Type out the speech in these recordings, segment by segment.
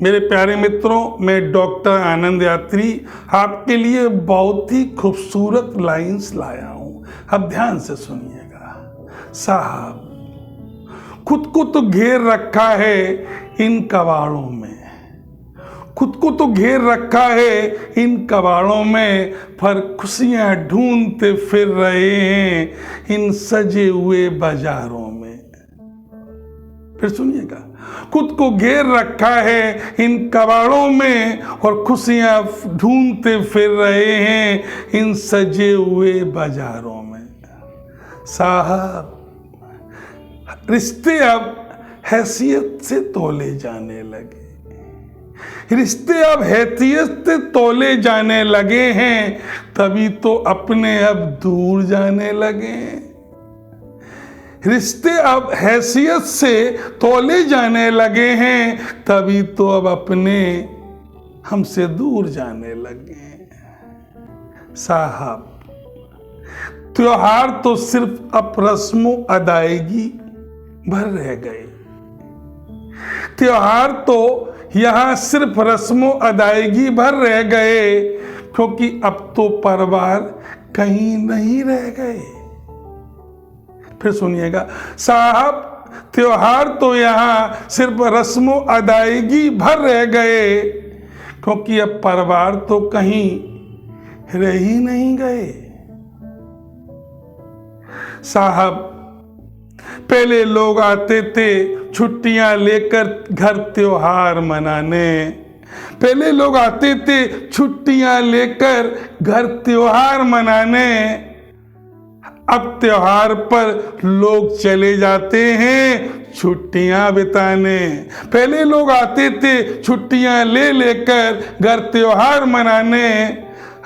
मेरे प्यारे मित्रों, मैं डॉक्टर आनंद यात्री आपके लिए बहुत ही खूबसूरत लाइंस लाया हूं। अब ध्यान से सुनिएगा। साहब, खुद को तो घेर रखा है इन कबाड़ों में, खुद को तो घेर रखा है इन कबाड़ों में, पर खुशियां ढूंढते फिर रहे हैं इन सजे हुए बाजारों में। फिर सुनिएगा, खुद को घेर रखा है इन कबाड़ों में और खुशियां ढूंढते फिर रहे हैं इन सजे हुए बाजारों में। साहब, रिश्ते अब हैसियत से तोले जाने लगे, रिश्ते अब हैसियत से तोले जाने लगे हैं, तभी तो अपने अब दूर जाने लगे। रिश्ते अब हैसियत से तोले जाने लगे हैं, तभी तो अब अपने हमसे दूर जाने लगे। साहब, त्योहार तो सिर्फ अब रस्मों अदायगी भर रह गए, त्योहार तो यहां सिर्फ रस्मों अदायगी भर रह गए, क्योंकि अब तो परिवार कहीं नहीं रह गए। फिर सुनिएगा, साहब, त्योहार तो यहां सिर्फ रस्मों अदायगी भर रह गए, क्योंकि अब परिवार तो कहीं रह ही नहीं गए। साहब, पहले लोग आते थे छुट्टियां लेकर घर त्योहार मनाने, पहले लोग आते थे छुट्टियां लेकर घर त्योहार मनाने, अब त्योहार पर लोग चले जाते हैं छुट्टियां बिताने। पहले लोग आते थे छुट्टियां ले लेकर घर त्योहार मनाने,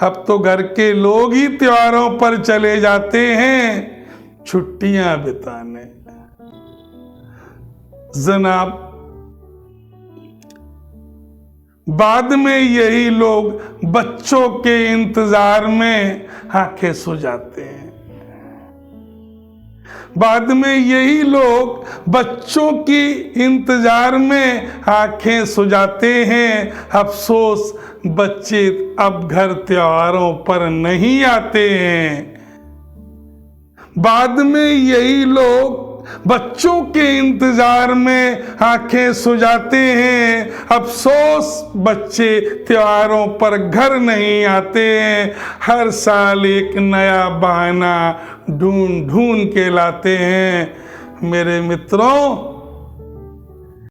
अब तो घर के लोग ही त्योहारों पर चले जाते हैं छुट्टियां बिताने। जनाब, बाद में यही लोग बच्चों के इंतजार में आंखें सो जाते हैं, बाद में यही लोग बच्चों की इंतजार में आंखें सुजाते हैं। अफसोस, बच्चे अब घर त्योहारों पर नहीं आते हैं। बाद में यही लोग बच्चों के इंतजार में आंखें सुजाते हैं। अफसोस, बच्चे त्योहारों पर घर नहीं आते हैं। हर साल एक नया बहाना ढूंढ ढूंढ के लाते हैं। मेरे मित्रों,